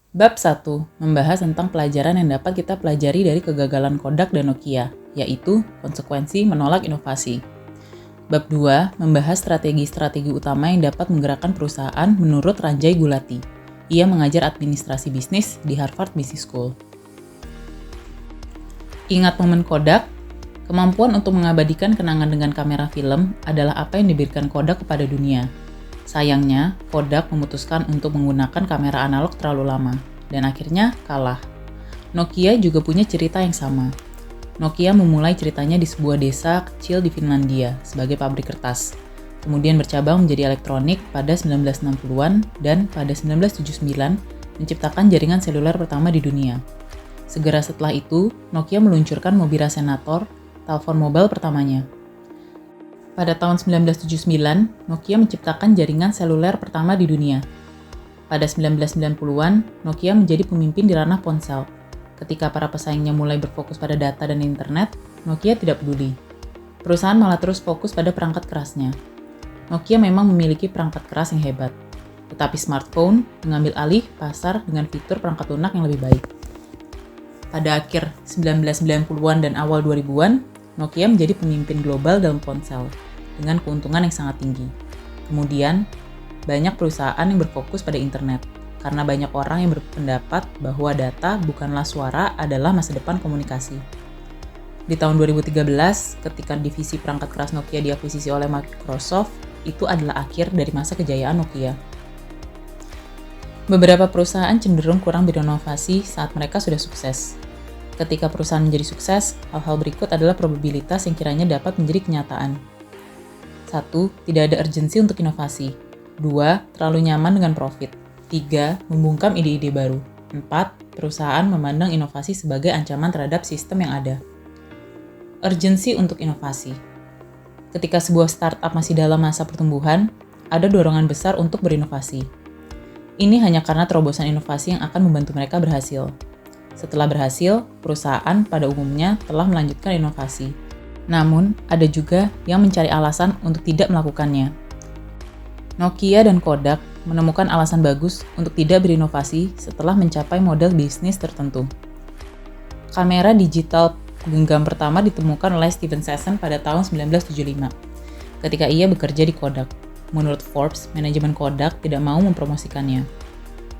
Bab 1 membahas tentang pelajaran yang dapat kita pelajari dari kegagalan Kodak dan Nokia, yaitu konsekuensi menolak inovasi. Bab 2 membahas strategi-strategi utama yang dapat menggerakkan perusahaan menurut Ranjay Gulati. Ia mengajar administrasi bisnis di Harvard Business School. Ingat momen Kodak? Kemampuan untuk mengabadikan kenangan dengan kamera film adalah apa yang diberikan Kodak kepada dunia. Sayangnya, Kodak memutuskan untuk menggunakan kamera analog terlalu lama, dan akhirnya kalah. Nokia juga punya cerita yang sama. Nokia memulai ceritanya di sebuah desa kecil di Finlandia sebagai pabrik kertas, kemudian bercabang menjadi elektronik pada 1960-an dan pada 1979 menciptakan jaringan seluler pertama di dunia. Segera setelah itu, Nokia meluncurkan Mobira Senator, telepon mobile pertamanya. Pada tahun 1979, Nokia menciptakan jaringan seluler pertama di dunia. Pada 1990-an, Nokia menjadi pemimpin di ranah ponsel. Ketika para pesaingnya mulai berfokus pada data dan internet, Nokia tidak peduli. Perusahaan malah terus fokus pada perangkat kerasnya. Nokia memang memiliki perangkat keras yang hebat, tetapi smartphone mengambil alih pasar dengan fitur perangkat lunak yang lebih baik. Pada akhir 1990-an dan awal 2000-an, Nokia menjadi pemimpin global dalam ponsel, dengan keuntungan yang sangat tinggi. Kemudian, banyak perusahaan yang berfokus pada internet, karena banyak orang yang berpendapat bahwa data bukanlah suara adalah masa depan komunikasi. Di tahun 2013, ketika divisi perangkat keras Nokia diakuisisi oleh Microsoft, itu adalah akhir dari masa kejayaan Nokia. Beberapa perusahaan cenderung kurang berinovasi saat mereka sudah sukses. Ketika perusahaan menjadi sukses, hal-hal berikut adalah probabilitas yang kiranya dapat menjadi kenyataan. 1. Tidak ada urgensi untuk inovasi. 2. Terlalu nyaman dengan profit. 3. Membungkam ide-ide baru. 4. Perusahaan memandang inovasi sebagai ancaman terhadap sistem yang ada. Urgensi untuk inovasi. Ketika sebuah startup masih dalam masa pertumbuhan, ada dorongan besar untuk berinovasi. Ini hanya karena terobosan inovasi yang akan membantu mereka berhasil. Setelah berhasil, perusahaan pada umumnya telah melanjutkan inovasi. Namun, ada juga yang mencari alasan untuk tidak melakukannya. Nokia dan Kodak menemukan alasan bagus untuk tidak berinovasi setelah mencapai model bisnis tertentu. Kamera digital genggam pertama ditemukan oleh Steven Sasson pada tahun 1975, ketika ia bekerja di Kodak. Menurut Forbes, manajemen Kodak tidak mau mempromosikannya.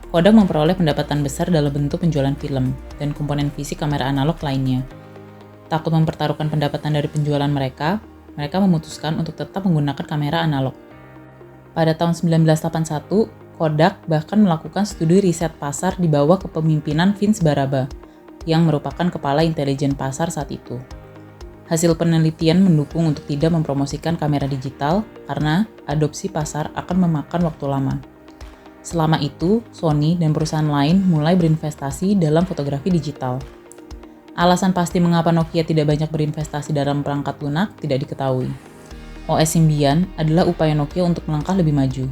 Kodak memperoleh pendapatan besar dalam bentuk penjualan film dan komponen fisik kamera analog lainnya. Takut mempertaruhkan pendapatan dari penjualan mereka memutuskan untuk tetap menggunakan kamera analog. Pada tahun 1981, Kodak bahkan melakukan studi riset pasar di bawah kepemimpinan Vince Baraba, yang merupakan kepala intelijen pasar saat itu. Hasil penelitian mendukung untuk tidak mempromosikan kamera digital karena adopsi pasar akan memakan waktu lama. Selama itu, Sony dan perusahaan lain mulai berinvestasi dalam fotografi digital. Alasan pasti mengapa Nokia tidak banyak berinvestasi dalam perangkat lunak tidak diketahui. OS Symbian adalah upaya Nokia untuk melangkah lebih maju.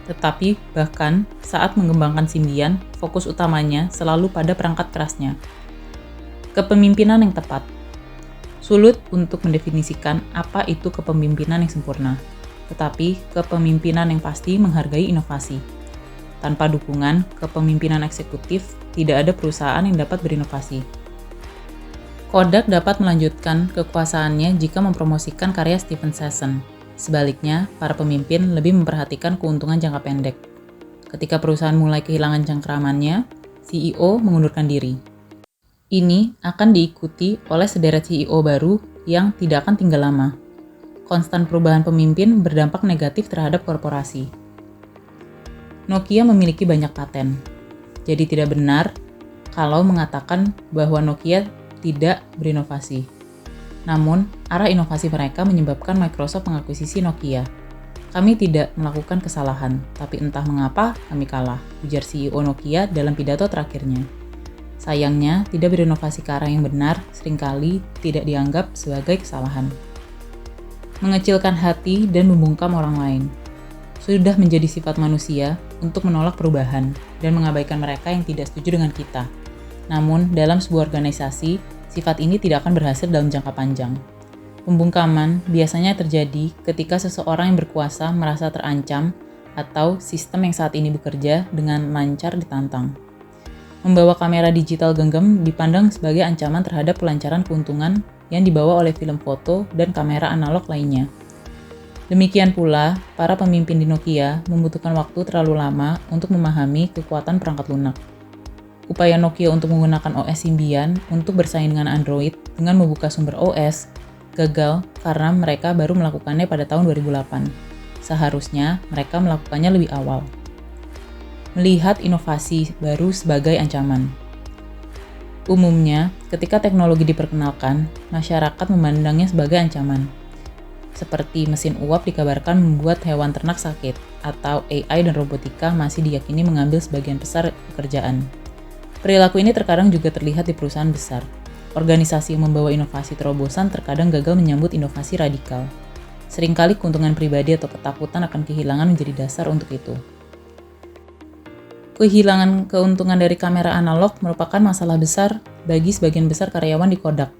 Tetapi, bahkan saat mengembangkan Symbian, fokus utamanya selalu pada perangkat kerasnya. Kepemimpinan yang tepat. Sulit untuk mendefinisikan apa itu kepemimpinan yang sempurna, tetapi kepemimpinan yang pasti menghargai inovasi. Tanpa dukungan kepemimpinan eksekutif, tidak ada perusahaan yang dapat berinovasi. Kodak dapat melanjutkan kekuasaannya jika mempromosikan karya Steven Sasson. Sebaliknya, para pemimpin lebih memperhatikan keuntungan jangka pendek. Ketika perusahaan mulai kehilangan cengkeramannya, CEO mengundurkan diri. Ini akan diikuti oleh sederet CEO baru yang tidak akan tinggal lama. Konstan perubahan pemimpin berdampak negatif terhadap korporasi. Nokia memiliki banyak paten, jadi tidak benar kalau mengatakan bahwa Nokia tidak berinovasi. Namun, arah inovasi mereka menyebabkan Microsoft mengakuisisi Nokia. Kami tidak melakukan kesalahan, tapi entah mengapa kami kalah, ujar CEO Nokia dalam pidato terakhirnya. Sayangnya, tidak berinovasi ke arah yang benar seringkali tidak dianggap sebagai kesalahan. Mengecilkan hati dan membungkam orang lain. Sudah menjadi sifat manusia untuk menolak perubahan dan mengabaikan mereka yang tidak setuju dengan kita. Namun, dalam sebuah organisasi, sifat ini tidak akan berhasil dalam jangka panjang. Pembungkaman biasanya terjadi ketika seseorang yang berkuasa merasa terancam atau sistem yang saat ini bekerja dengan lancar ditantang. Membawa kamera digital genggam dipandang sebagai ancaman terhadap kelancaran keuntungan yang dibawa oleh film foto dan kamera analog lainnya. Demikian pula, para pemimpin di Nokia membutuhkan waktu terlalu lama untuk memahami kekuatan perangkat lunak. Upaya Nokia untuk menggunakan OS Symbian untuk bersaing dengan Android dengan membuka sumber OS gagal karena mereka baru melakukannya pada tahun 2008. Seharusnya mereka melakukannya lebih awal. Melihat inovasi baru sebagai ancaman. Umumnya, ketika teknologi diperkenalkan, masyarakat memandangnya sebagai ancaman. Seperti mesin uap dikabarkan membuat hewan ternak sakit, atau AI dan robotika masih diyakini mengambil sebagian besar pekerjaan. Perilaku ini terkadang juga terlihat di perusahaan besar. Organisasi yang membawa inovasi terobosan terkadang gagal menyambut inovasi radikal. Seringkali keuntungan pribadi atau ketakutan akan kehilangan menjadi dasar untuk itu. Kehilangan keuntungan dari kamera analog merupakan masalah besar bagi sebagian besar karyawan di Kodak.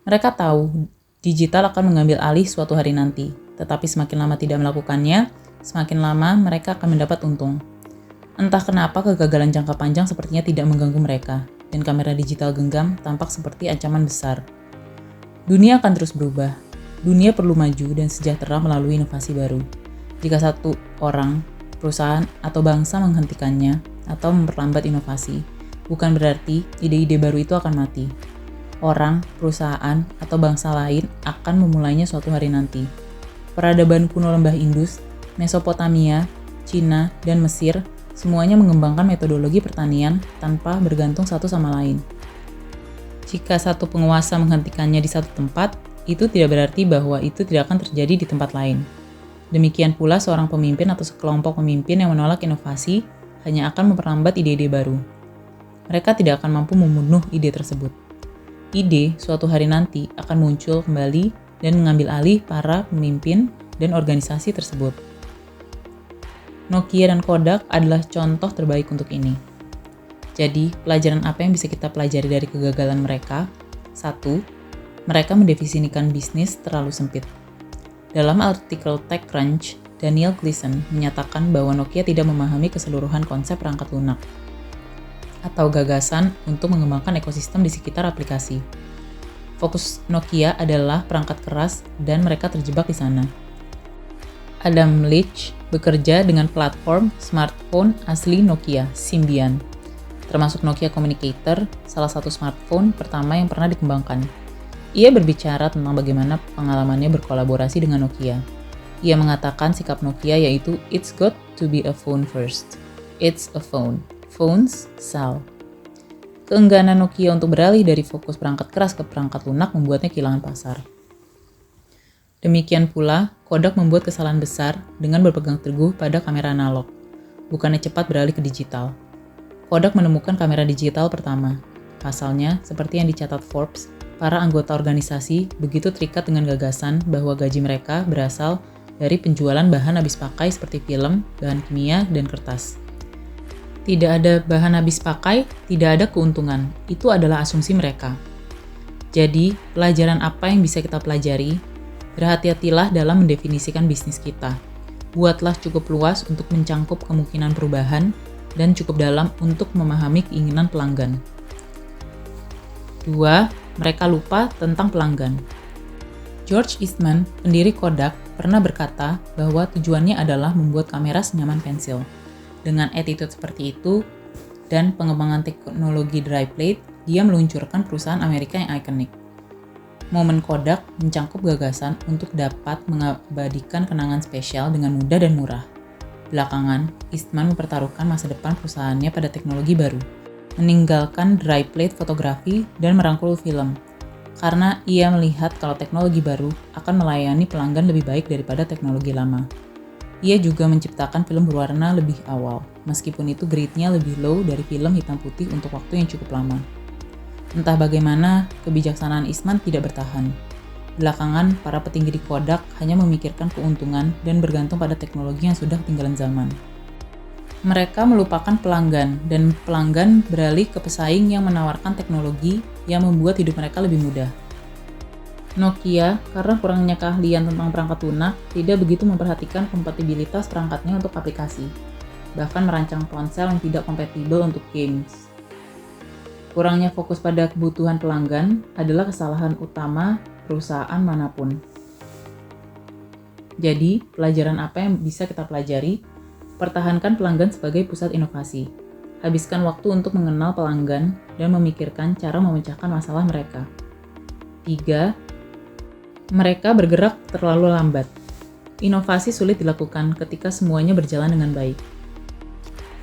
Mereka tahu digital akan mengambil alih suatu hari nanti, tetapi semakin lama tidak melakukannya, semakin lama mereka akan mendapat untung. Entah kenapa kegagalan jangka panjang sepertinya tidak mengganggu mereka, dan kamera digital genggam tampak seperti ancaman besar. Dunia akan terus berubah. Dunia perlu maju dan sejahtera melalui inovasi baru. Jika satu orang, perusahaan, atau bangsa menghentikannya atau memperlambat inovasi, bukan berarti ide-ide baru itu akan mati. Orang, perusahaan, atau bangsa lain akan memulainya suatu hari nanti. Peradaban kuno lembah Indus, Mesopotamia, Cina, dan Mesir semuanya mengembangkan metodologi pertanian tanpa bergantung satu sama lain. Jika satu penguasa menghentikannya di satu tempat, itu tidak berarti bahwa itu tidak akan terjadi di tempat lain. Demikian pula seorang pemimpin atau sekelompok pemimpin yang menolak inovasi hanya akan memperlambat ide-ide baru. Mereka tidak akan mampu membunuh ide tersebut. Ide suatu hari nanti akan muncul kembali dan mengambil alih para pemimpin dan organisasi tersebut. Nokia dan Kodak adalah contoh terbaik untuk ini. Jadi, pelajaran apa yang bisa kita pelajari dari kegagalan mereka? 1. Mereka mendefinisikan bisnis terlalu sempit. Dalam artikel TechCrunch, Daniel Gleason menyatakan bahwa Nokia tidak memahami keseluruhan konsep perangkat lunak atau gagasan untuk mengembangkan ekosistem di sekitar aplikasi. Fokus Nokia adalah perangkat keras dan mereka terjebak di sana. Adam Leach bekerja dengan platform smartphone asli Nokia, Symbian, termasuk Nokia Communicator, salah satu smartphone pertama yang pernah dikembangkan. Ia berbicara tentang bagaimana pengalamannya berkolaborasi dengan Nokia. Ia mengatakan sikap Nokia yaitu "It's got to be a phone first. It's a phone. Phones sell." Keengganan Nokia untuk beralih dari fokus perangkat keras ke perangkat lunak membuatnya kehilangan pasar. Demikian pula, Kodak membuat kesalahan besar dengan berpegang teguh pada kamera analog, bukannya cepat beralih ke digital. Kodak menemukan kamera digital pertama. Pasalnya, seperti yang dicatat Forbes, para anggota organisasi begitu terikat dengan gagasan bahwa gaji mereka berasal dari penjualan bahan habis pakai seperti film, bahan kimia, dan kertas. Tidak ada bahan habis pakai, tidak ada keuntungan. Itu adalah asumsi mereka. Jadi, pelajaran apa yang bisa kita pelajari? Berhati-hatilah dalam mendefinisikan bisnis kita. Buatlah cukup luas untuk mencangkup kemungkinan perubahan dan cukup dalam untuk memahami keinginan pelanggan. 2. Mereka lupa tentang pelanggan. George Eastman, pendiri Kodak, pernah berkata bahwa tujuannya adalah membuat kamera senyaman pensil. Dengan attitude seperti itu dan pengembangan teknologi dry plate, dia meluncurkan perusahaan Amerika yang ikonik. Momen Kodak mencangkup gagasan untuk dapat mengabadikan kenangan spesial dengan mudah dan murah. Belakangan, Eastman mempertaruhkan masa depan perusahaannya pada teknologi baru, meninggalkan dry plate fotografi dan merangkul film, karena ia melihat kalau teknologi baru akan melayani pelanggan lebih baik daripada teknologi lama. Ia juga menciptakan film berwarna lebih awal, meskipun itu grade-nya lebih low dari film hitam putih untuk waktu yang cukup lama. Entah bagaimana, kebijaksanaan Eastman tidak bertahan. Belakangan, para petinggi di Kodak hanya memikirkan keuntungan dan bergantung pada teknologi yang sudah ketinggalan zaman. Mereka melupakan pelanggan, dan pelanggan beralih ke pesaing yang menawarkan teknologi yang membuat hidup mereka lebih mudah. Nokia, karena kurangnya keahlian tentang perangkat lunak, tidak begitu memperhatikan kompatibilitas perangkatnya untuk aplikasi, bahkan merancang ponsel yang tidak kompatibel untuk games. Kurangnya fokus pada kebutuhan pelanggan adalah kesalahan utama perusahaan manapun. Jadi, pelajaran apa yang bisa kita pelajari? Pertahankan pelanggan sebagai pusat inovasi. Habiskan waktu untuk mengenal pelanggan dan memikirkan cara memecahkan masalah mereka. 3. Mereka bergerak terlalu lambat. Inovasi sulit dilakukan ketika semuanya berjalan dengan baik.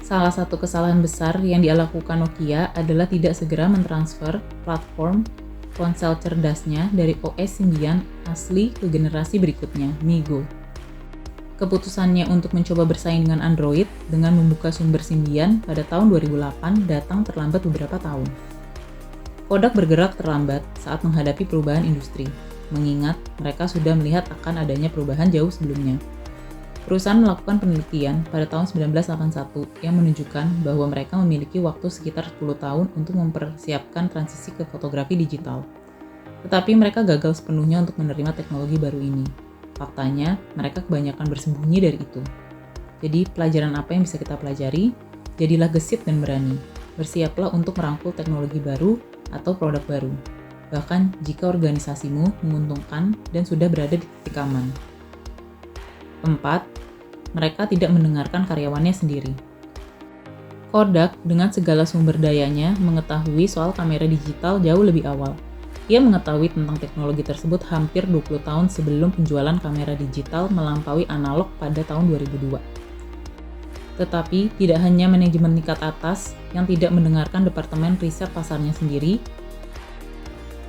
Salah satu kesalahan besar yang dilakukan Nokia adalah tidak segera mentransfer platform ponsel cerdasnya dari OS Symbian asli ke generasi berikutnya, MeeGo. Keputusannya untuk mencoba bersaing dengan Android dengan membuka sumber Symbian pada tahun 2008 datang terlambat beberapa tahun. Kodak bergerak terlambat saat menghadapi perubahan industri, mengingat mereka sudah melihat akan adanya perubahan jauh sebelumnya. Perusahaan melakukan penelitian pada tahun 1981 yang menunjukkan bahwa mereka memiliki waktu sekitar 10 tahun untuk mempersiapkan transisi ke fotografi digital. Tetapi mereka gagal sepenuhnya untuk menerima teknologi baru ini. Faktanya, mereka kebanyakan bersembunyi dari itu. Jadi, pelajaran apa yang bisa kita pelajari? Jadilah gesit dan berani. Bersiaplah untuk merangkul teknologi baru atau produk baru. Bahkan jika organisasimu menguntungkan dan sudah berada di titik aman. 4. Mereka tidak mendengarkan karyawannya sendiri. Kodak dengan segala sumber dayanya mengetahui soal kamera digital jauh lebih awal. Ia mengetahui tentang teknologi tersebut hampir 20 tahun sebelum penjualan kamera digital melampaui analog pada tahun 2002. Tetapi tidak hanya manajemen tingkat atas yang tidak mendengarkan departemen riset pasarnya sendiri,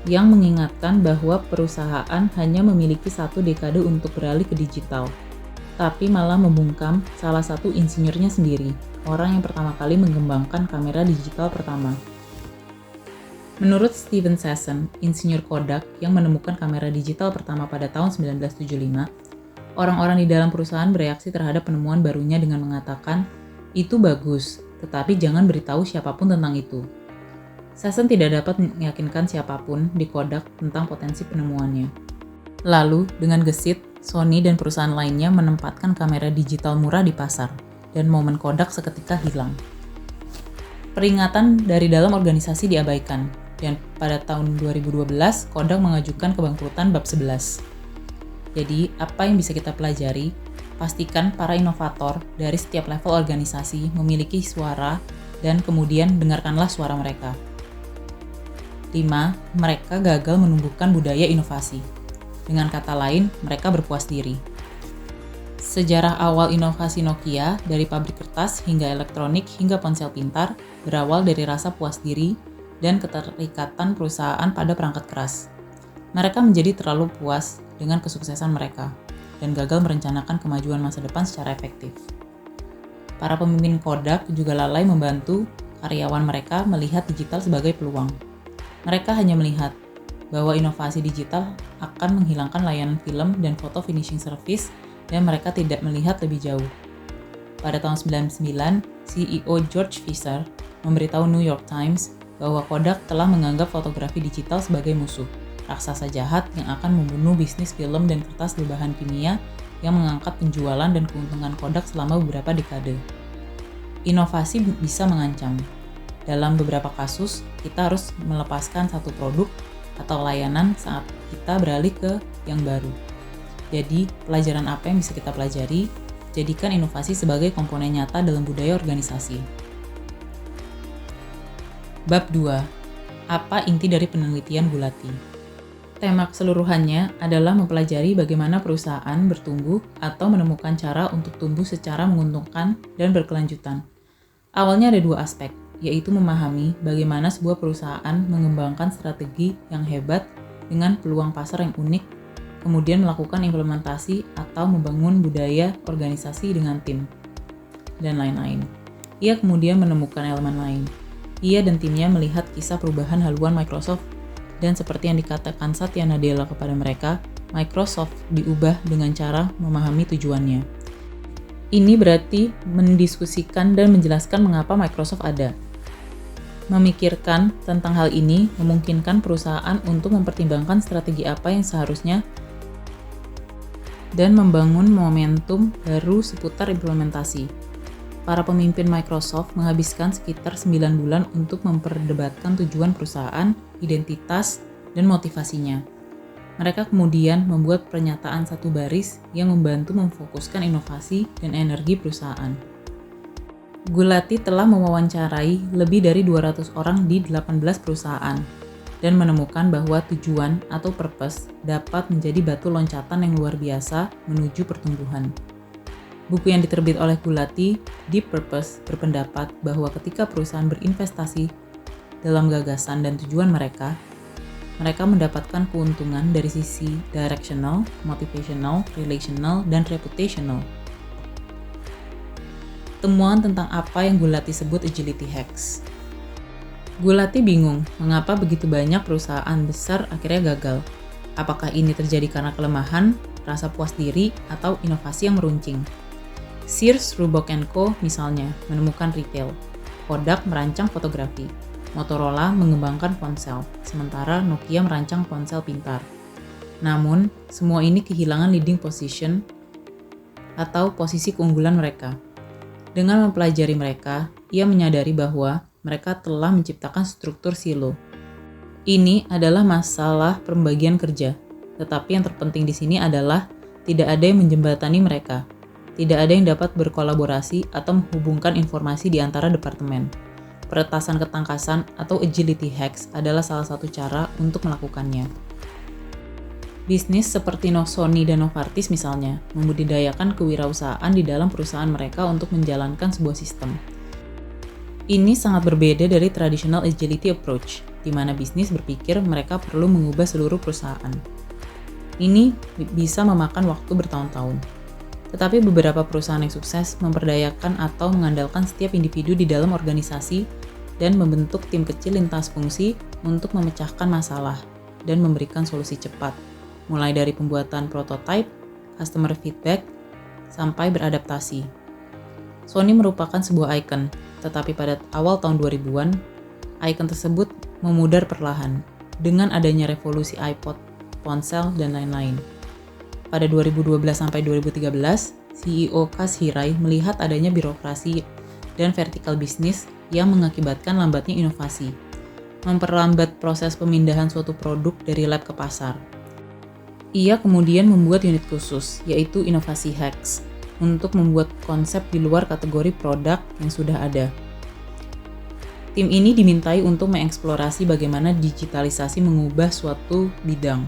yang mengingatkan bahwa perusahaan hanya memiliki 1 dekade untuk beralih ke digital, tapi malah membungkam salah satu insinyurnya sendiri, orang yang pertama kali mengembangkan kamera digital pertama. Menurut Steven Sasson, insinyur Kodak yang menemukan kamera digital pertama pada tahun 1975, orang-orang di dalam perusahaan bereaksi terhadap penemuan barunya dengan mengatakan, "Itu bagus, tetapi jangan beritahu siapapun tentang itu." Sasson tidak dapat meyakinkan siapapun di Kodak tentang potensi penemuannya. Lalu, dengan gesit, Sony dan perusahaan lainnya menempatkan kamera digital murah di pasar, dan momen Kodak seketika hilang. Peringatan dari dalam organisasi diabaikan, dan pada tahun 2012 Kodak mengajukan kebangkrutan bab 11. Jadi, apa yang bisa kita pelajari? Pastikan para inovator dari setiap level organisasi memiliki suara dan kemudian dengarkanlah suara mereka. 5. Mereka gagal menumbuhkan budaya inovasi. Dengan kata lain, mereka berpuas diri. Sejarah awal inovasi Nokia, dari pabrik kertas hingga elektronik hingga ponsel pintar, berawal dari rasa puas diri dan keterikatan perusahaan pada perangkat keras. Mereka menjadi terlalu puas dengan kesuksesan mereka dan gagal merencanakan kemajuan masa depan secara efektif. Para pemimpin Kodak juga lalai membantu karyawan mereka melihat digital sebagai peluang. Mereka hanya melihat bahwa inovasi digital akan menghilangkan layanan film dan foto finishing service dan mereka tidak melihat lebih jauh. Pada tahun 1999, CEO George Fisher memberitahu New York Times bahwa Kodak telah menganggap fotografi digital sebagai musuh, raksasa jahat yang akan membunuh bisnis film dan kertas berbahan kimia yang mengangkat penjualan dan keuntungan Kodak selama beberapa dekade. Inovasi bisa mengancam. Dalam beberapa kasus, kita harus melepaskan satu produk atau layanan saat kita beralih ke yang baru. Jadi, pelajaran apa yang bisa kita pelajari? Jadikan inovasi sebagai komponen nyata dalam budaya organisasi. Bab 2. Apa inti dari penelitian Gulati? Tema keseluruhannya adalah mempelajari bagaimana perusahaan bertumbuh atau menemukan cara untuk tumbuh secara menguntungkan dan berkelanjutan. Awalnya ada 2 aspek, yaitu memahami bagaimana sebuah perusahaan mengembangkan strategi yang hebat dengan peluang pasar yang unik, kemudian melakukan implementasi atau membangun budaya organisasi dengan tim, dan lain-lain. Ia kemudian menemukan elemen lain. Ia dan timnya melihat kisah perubahan haluan Microsoft, dan seperti yang dikatakan Satya Nadella kepada mereka, Microsoft diubah dengan cara memahami tujuannya. Ini berarti mendiskusikan dan menjelaskan mengapa Microsoft ada. Memikirkan tentang hal ini memungkinkan perusahaan untuk mempertimbangkan strategi apa yang seharusnya dan membangun momentum baru seputar implementasi. para pemimpin Microsoft menghabiskan sekitar 9 bulan untuk memperdebatkan tujuan perusahaan, identitas, dan motivasinya. Mereka kemudian membuat pernyataan satu baris yang membantu memfokuskan inovasi dan energi perusahaan. Gulati telah mewawancarai lebih dari 200 orang di 18 perusahaan dan menemukan bahwa tujuan atau purpose dapat menjadi batu loncatan yang luar biasa menuju pertumbuhan. Buku yang diterbit oleh Gulati, Deep Purpose, berpendapat bahwa ketika perusahaan berinvestasi dalam gagasan dan tujuan mereka mendapatkan keuntungan dari sisi directional, motivational, relational, dan reputational. Temuan tentang apa yang Gulati sebut agility hacks. Gulati bingung mengapa begitu banyak perusahaan besar akhirnya gagal. Apakah ini terjadi karena kelemahan, rasa puas diri, atau inovasi yang meruncing? Sears, Roebuck & Co. misalnya menemukan retail, Kodak merancang fotografi, Motorola mengembangkan ponsel, sementara Nokia merancang ponsel pintar. Namun, semua ini kehilangan leading position atau posisi keunggulan mereka. Dengan mempelajari mereka, ia menyadari bahwa mereka telah menciptakan struktur silo. Ini adalah masalah pembagian kerja, tetapi yang terpenting di sini adalah tidak ada yang menjembatani mereka. Tidak ada yang dapat berkolaborasi atau menghubungkan informasi di antara departemen. Peretasan ketangkasan atau agility hacks adalah salah satu cara untuk melakukannya. Bisnis seperti Sony dan Novartis misalnya, membudidayakan kewirausahaan di dalam perusahaan mereka untuk menjalankan sebuah sistem. Ini sangat berbeda dari traditional agility approach, di mana bisnis berpikir mereka perlu mengubah seluruh perusahaan. Ini bisa memakan waktu bertahun-tahun. Tetapi beberapa perusahaan yang sukses memperdayakan atau mengandalkan setiap individu di dalam organisasi dan membentuk tim kecil lintas fungsi untuk memecahkan masalah dan memberikan solusi cepat, mulai dari pembuatan prototipe, customer feedback, sampai beradaptasi. Sony merupakan sebuah ikon, tetapi pada awal tahun 2000-an, ikon tersebut memudar perlahan dengan adanya revolusi iPod, ponsel, dan lain-lain. Pada 2012-2013, CEO Kaz Hirai melihat adanya birokrasi dan vertikal bisnis yang mengakibatkan lambatnya inovasi, memperlambat proses pemindahan suatu produk dari lab ke pasar. Ia kemudian membuat unit khusus, yaitu Inovasi Hacks, untuk membuat konsep di luar kategori produk yang sudah ada. Tim ini dimintai untuk mengeksplorasi bagaimana digitalisasi mengubah suatu bidang,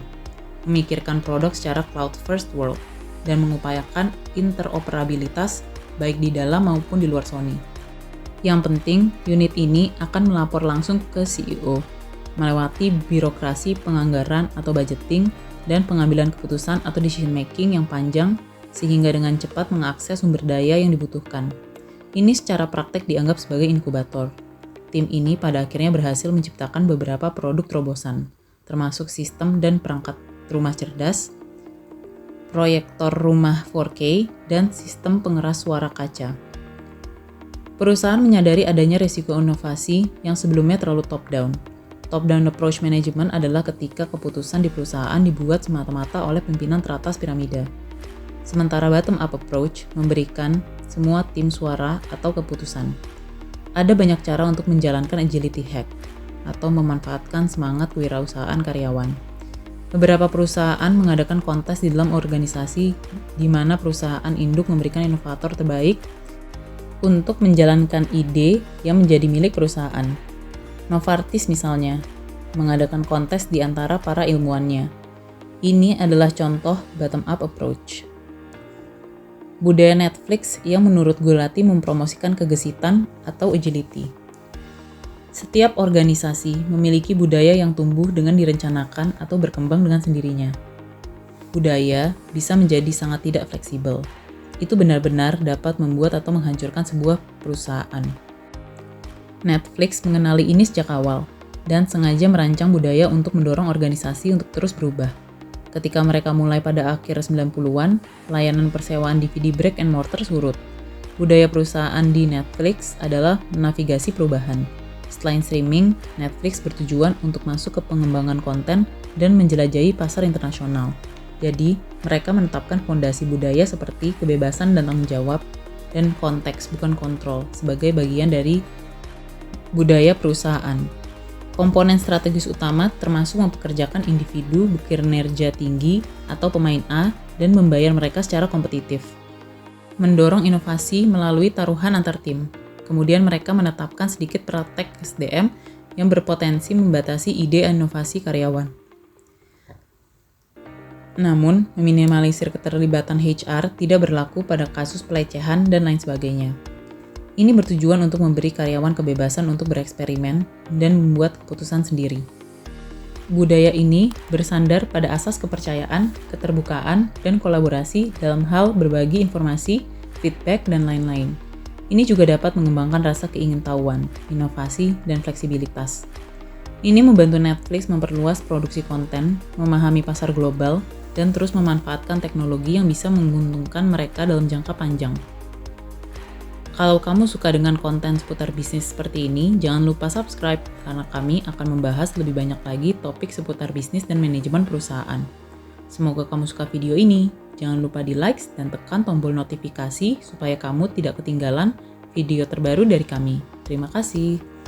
memikirkan produk secara cloud first world, dan mengupayakan interoperabilitas baik di dalam maupun di luar Sony. Yang penting, unit ini akan melapor langsung ke CEO, melewati birokrasi penganggaran atau budgeting, dan pengambilan keputusan atau decision making yang panjang, sehingga dengan cepat mengakses sumber daya yang dibutuhkan. Ini secara praktek dianggap sebagai inkubator. Tim ini pada akhirnya berhasil menciptakan beberapa produk terobosan, termasuk sistem dan perangkat rumah cerdas, proyektor rumah 4K, dan sistem pengeras suara kaca. Perusahaan menyadari adanya risiko inovasi yang sebelumnya terlalu top-down. Top-down approach management adalah ketika keputusan di perusahaan dibuat semata-mata oleh pimpinan teratas piramida. Sementara bottom-up approach memberikan semua tim suara atau keputusan. Ada banyak cara untuk menjalankan agility hack atau memanfaatkan semangat kewirausahaan karyawan. Beberapa perusahaan mengadakan kontes di dalam organisasi di mana perusahaan induk memberikan inovator terbaik untuk menjalankan ide yang menjadi milik perusahaan. Novartis misalnya, mengadakan kontes di antara para ilmuwannya. Ini adalah contoh bottom-up approach. Budaya Netflix yang menurut Gulati mempromosikan kegesitan atau agility. Setiap organisasi memiliki budaya yang tumbuh dengan direncanakan atau berkembang dengan sendirinya. Budaya bisa menjadi sangat tidak fleksibel. Itu benar-benar dapat membuat atau menghancurkan sebuah perusahaan. Netflix mengenali ini sejak awal dan sengaja merancang budaya untuk mendorong organisasi untuk terus berubah. Ketika mereka mulai pada akhir 90-an, layanan persewaan DVD brick and mortar surut. Budaya perusahaan di Netflix adalah menavigasi perubahan. Selain streaming, Netflix bertujuan untuk masuk ke pengembangan konten dan menjelajahi pasar internasional. Jadi, mereka menetapkan fondasi budaya seperti kebebasan dan tanggung jawab, dan konteks, bukan kontrol, sebagai bagian dari budaya perusahaan. Komponen strategis utama termasuk mempekerjakan individu berkinerja tinggi atau pemain A dan membayar mereka secara kompetitif. Mendorong inovasi melalui taruhan antar tim. Kemudian mereka menetapkan sedikit praktek SDM yang berpotensi membatasi ide inovasi karyawan. Namun, meminimalisir keterlibatan HR tidak berlaku pada kasus pelecehan dan lain sebagainya. Ini bertujuan untuk memberi karyawan kebebasan untuk bereksperimen dan membuat keputusan sendiri. Budaya ini bersandar pada asas kepercayaan, keterbukaan, dan kolaborasi dalam hal berbagi informasi, feedback, dan lain-lain. Ini juga dapat mengembangkan rasa keingintahuan, inovasi, dan fleksibilitas. Ini membantu Netflix memperluas produksi konten, memahami pasar global, dan terus memanfaatkan teknologi yang bisa menguntungkan mereka dalam jangka panjang. Kalau kamu suka dengan konten seputar bisnis seperti ini, jangan lupa subscribe, karena kami akan membahas lebih banyak lagi topik seputar bisnis dan manajemen perusahaan. Semoga kamu suka video ini. Jangan lupa di like dan tekan tombol notifikasi supaya kamu tidak ketinggalan video terbaru dari kami. Terima kasih.